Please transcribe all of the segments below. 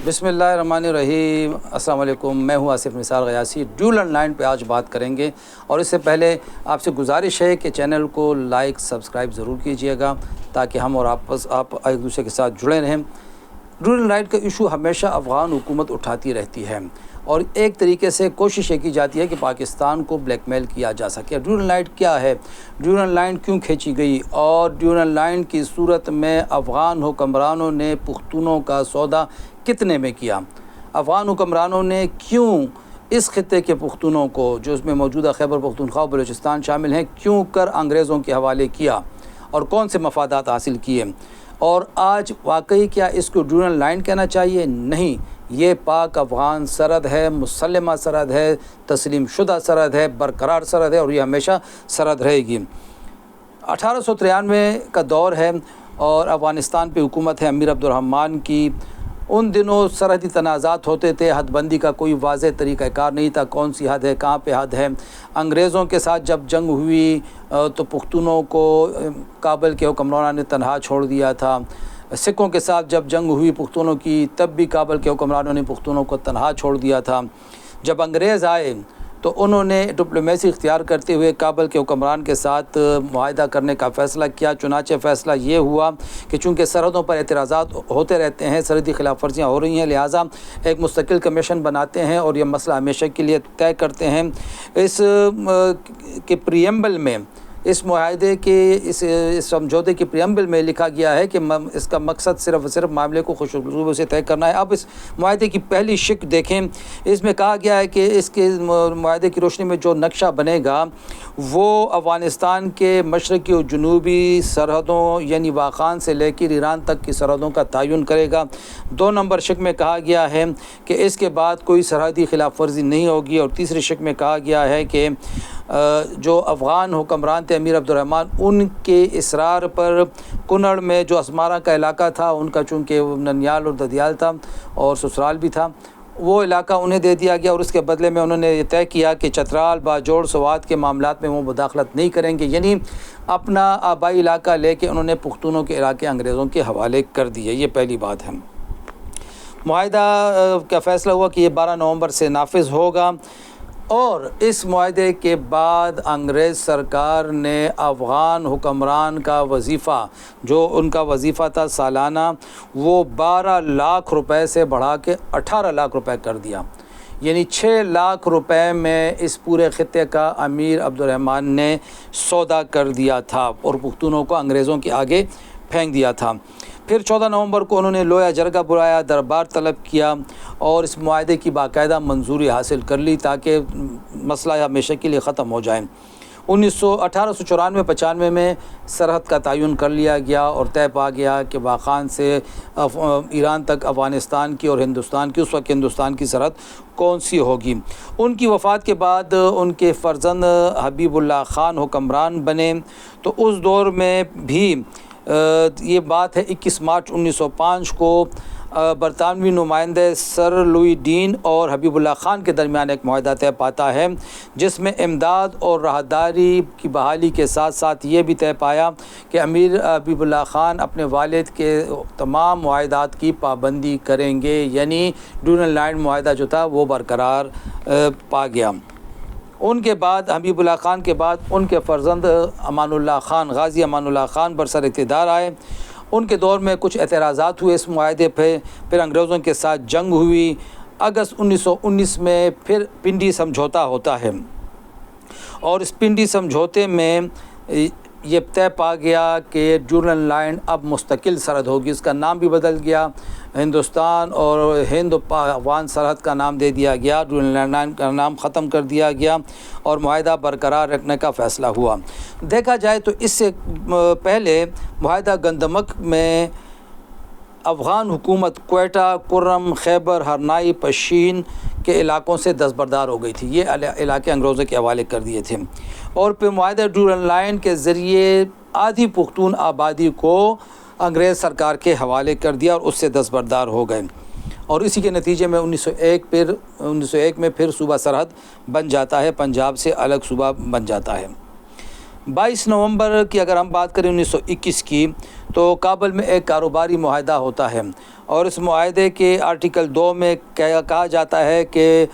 بسم اللہ الرحمن الرحیم۔ السلام علیکم، میں ہوں آصف نثار غیاثی۔ ڈیول آن لائن پہ آج بات کریں گے، اور اس سے پہلے آپ سے گزارش ہے کہ چینل کو لائک سبسکرائب ضرور کیجیے گا تاکہ ہم اور آپ ایک دوسرے کے ساتھ جڑے رہیں۔ ڈیول آن لائن کا ایشو ہمیشہ افغان حکومت اٹھاتی رہتی ہے، اور ایک طریقے سے کوشش یہ کی جاتی ہے کہ پاکستان کو بلیک میل کیا جا سکے۔ ڈیول آن لائن کیا ہے، ڈیول آن لائن کیوں کھینچی گئی، اور ڈیول آن لائن کی صورت میں افغان حکمرانوں نے پختونوں کا سودا کتنے میں کیا، افغان حکمرانوں نے کیوں اس خطے کے پختونوں کو، جو اس میں موجودہ خیبر پختونخوا و بلوچستان شامل ہیں، کیوں کر انگریزوں کے حوالے کیا اور کون سے مفادات حاصل کیے۔ اور آج واقعی کیا اس کو ڈیول آن لائن کہنا چاہیے؟ نہیں، یہ پاک افغان سرحد ہے، مسلمہ سرحد ہے، تسلیم شدہ سرحد ہے، برقرار سرحد ہے، اور یہ ہمیشہ سرحد رہے گی۔ 1893 کا دور ہے اور افغانستان پہ حکومت ہے امیر عبدالرحمن کی۔ ان دنوں سرحدی تنازعات ہوتے تھے، حد بندی کا کوئی واضح طریقہ کار نہیں تھا، کون سی حد ہے، کہاں پہ حد ہے۔ انگریزوں کے ساتھ جب جنگ ہوئی تو پختونوں کو کابل کے حکمرانوں نے تنہا چھوڑ دیا تھا۔ سکھوں کے ساتھ جب جنگ ہوئی پختونوں کی، تب بھی کابل کے حکمرانوں نے پختونوں کو تنہا چھوڑ دیا تھا۔ جب انگریز آئے تو انہوں نے ڈپلومیسی اختیار کرتے ہوئے کابل کے حکمران کے ساتھ معاہدہ کرنے کا فیصلہ کیا۔ چنانچہ فیصلہ یہ ہوا کہ چونکہ سرحدوں پر اعتراضات ہوتے رہتے ہیں، سرحدی خلاف ورزیاں ہو رہی ہیں، لہٰذا ایک مستقل کمیشن بناتے ہیں اور یہ مسئلہ ہمیشہ کے لیے طے کرتے ہیں۔ اس کے پریمبل میں، اس معاہدے کے اس سمجھوتے کی پریمبل میں لکھا گیا ہے کہ اس کا مقصد صرف اور صرف معاملے کو خوش اسلوبی سے طے کرنا ہے۔ اب اس معاہدے کی پہلی شق دیکھیں، اس میں کہا گیا ہے کہ اس کے معاہدے کی روشنی میں جو نقشہ بنے گا وہ افغانستان کے مشرقی اور جنوبی سرحدوں یعنی واخان سے لے کر ایران تک کی سرحدوں کا تعین کرے گا۔ 2 نمبر شق میں کہا گیا ہے کہ اس کے بعد کوئی سرحدی خلاف ورزی نہیں ہوگی، اور تیسری شق میں کہا گیا ہے کہ جو افغان حکمران تھے امیر عبدالرحمن، ان کے اصرار پر کنڑ میں جو اسمارہ کا علاقہ تھا، ان کا چونکہ ننیال اور ددیال تھا اور سسرال بھی تھا، وہ علاقہ انہیں دے دیا گیا، اور اس کے بدلے میں انہوں نے یہ طے کیا کہ چترال، باجوڑ، سوات کے معاملات میں وہ مداخلت نہیں کریں گے، یعنی اپنا آبائی علاقہ لے کے انہوں نے پختونوں کے علاقے انگریزوں کے حوالے کر دیے۔ یہ پہلی بات ہے۔ معاہدہ کا فیصلہ ہوا کہ یہ 12 نومبر سے نافذ ہوگا، اور اس معاہدے کے بعد انگریز سرکار نے افغان حکمران کا وظیفہ، جو ان کا وظیفہ تھا سالانہ، وہ 12 لاکھ روپے سے بڑھا کے 18 لاکھ روپے کر دیا، یعنی 6 لاکھ روپے میں اس پورے خطے کا امیر عبدالرحمن نے سودا کر دیا تھا اور پختونوں کو انگریزوں کے آگے پھینک دیا تھا۔ پھر 14 نومبر کو انہوں نے لویا جرگہ بلایا، دربار طلب کیا اور اس معاہدے کی باقاعدہ منظوری حاصل کر لی تاکہ مسئلہ ہمیشہ کے لیے ختم ہو جائے۔ 1894-95 میں سرحد کا تعین کر لیا گیا اور طے پا گیا کہ واخان سے ایران تک افغانستان کی اور ہندوستان کی، اس وقت ہندوستان کی سرحد کون سی ہوگی۔ ان کی وفات کے بعد ان کے فرزند حبیب اللہ خان حکمران بنے، تو اس دور میں بھی یہ بات ہے 21 مارچ 1905 کو برطانوی نمائندے سر لوئی ڈین اور حبیب اللہ خان کے درمیان ایک معاہدہ طے پاتا ہے، جس میں امداد اور راہداری کی بحالی کے ساتھ ساتھ یہ بھی طے پایا کہ امیر حبیب اللہ خان اپنے والد کے تمام معاہدات کی پابندی کریں گے، یعنی ڈیول آن لائن معاہدہ جو تھا وہ برقرار پا گیا۔ ان کے بعد حبیب اللہ خان کے بعد ان کے فرزند امان اللہ خان، غازی امان اللہ خان برسر اقتدار آئے۔ ان کے دور میں کچھ اعتراضات ہوئے اس معاہدے پہ، پھر انگریزوں کے ساتھ جنگ ہوئی۔ اگست 1919 میں پھر پنڈی سمجھوتا ہوتا ہے، اور اس پنڈی سمجھوتے میں یہ طے پا گیا کہ ڈیول آن لائن اب مستقل سرحد ہوگی۔ اس کا نام بھی بدل گیا، ہندوستان اور ہند افغان سرحد کا نام دے دیا گیا، ڈیول آن لائن کا نام ختم کر دیا گیا اور معاہدہ برقرار رکھنے کا فیصلہ ہوا۔ دیکھا جائے تو اس سے پہلے معاہدہ گندمک میں افغان حکومت کوئٹہ، کرم، خیبر، ہرنائی، پشین کے علاقوں سے دستبردار ہو گئی تھی، یہ علاقے انگریزوں کے حوالے کر دیے تھے، اور پھر معاہدہ ڈیول آن لائن کے ذریعے آدھی پختون آبادی کو انگریز سرکار کے حوالے کر دیا اور اس سے دستبردار ہو گئے، اور اسی کے نتیجے میں 1901 میں پھر صوبہ سرحد بن جاتا ہے، پنجاب سے الگ صوبہ بن جاتا ہے۔ 22 نومبر کی اگر ہم بات کریں 1921 کی، تو کابل میں ایک کاروباری معاہدہ ہوتا ہے، اور اس معاہدے کے آرٹیکل 2 میں کہا جاتا ہے کہ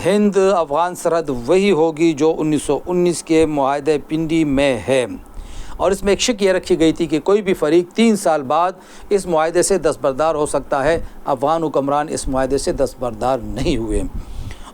ہند افغان سرحد وہی ہوگی جو 1919 کے معاہدے پنڈی میں ہے، اور اس میں ایک شک یہ رکھی گئی تھی کہ کوئی بھی فریق 3 سال بعد اس معاہدے سے دستبردار ہو سکتا ہے۔ افغان حکمران اس معاہدے سے دستبردار نہیں ہوئے،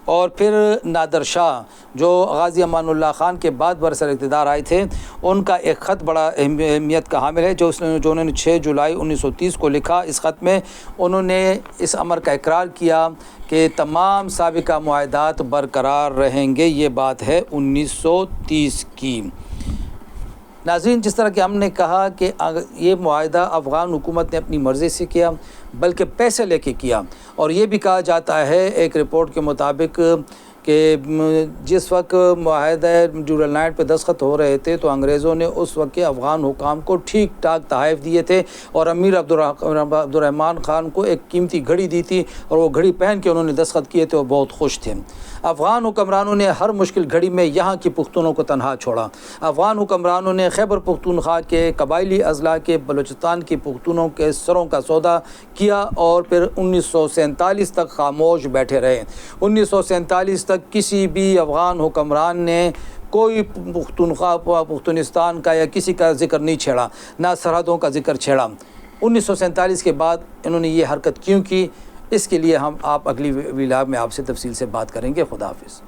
اور پھر نادر شاہ جو غازی امان اللہ خان کے بعد برسر اقتدار آئے تھے، ان کا ایک خط بڑا اہمیت کا حامل ہے جو انہوں نے 6 جولائی 1930 کو لکھا۔ اس خط میں انہوں نے اس امر کا اقرار کیا کہ تمام سابقہ معاہدات برقرار رہیں گے۔ یہ بات ہے 1930 کی۔ ناظرین، جس طرح کہ ہم نے کہا کہ یہ معاہدہ افغان حکومت نے اپنی مرضی سے کیا، بلکہ پیسے لے کے کیا، اور یہ بھی کہا جاتا ہے ایک رپورٹ کے مطابق کہ جس وقت معاہدہ ڈیورل نائٹ پہ دستخط ہو رہے تھے تو انگریزوں نے اس وقت کے افغان حکام کو ٹھیک ٹھاک تحائف دیے تھے، اور امیر عبدالرحمن خان کو ایک قیمتی گھڑی دی تھی، اور وہ گھڑی پہن کے انہوں نے دستخط کیے تھے، وہ بہت خوش تھے۔ افغان حکمرانوں نے ہر مشکل گھڑی میں یہاں کی پختونوں کو تنہا چھوڑا۔ افغان حکمرانوں نے خیبر پختونخوا کے قبائلی اضلاع کے بلوچستان کی پختونوں کے سروں کا سودا کیا، اور پھر 1947 تک خاموش بیٹھے رہے۔ 1947 تک کسی بھی افغان حکمران نے کوئی پختونستان کا یا کسی کا ذکر نہیں چھیڑا، نہ سرحدوں کا ذکر چھیڑا۔ 1947 کے بعد انہوں نے یہ حرکت کیوں کی، اس کے لیے آپ اگلی ویلاگ میں آپ سے تفصیل سے بات کریں گے۔ خدا حافظ۔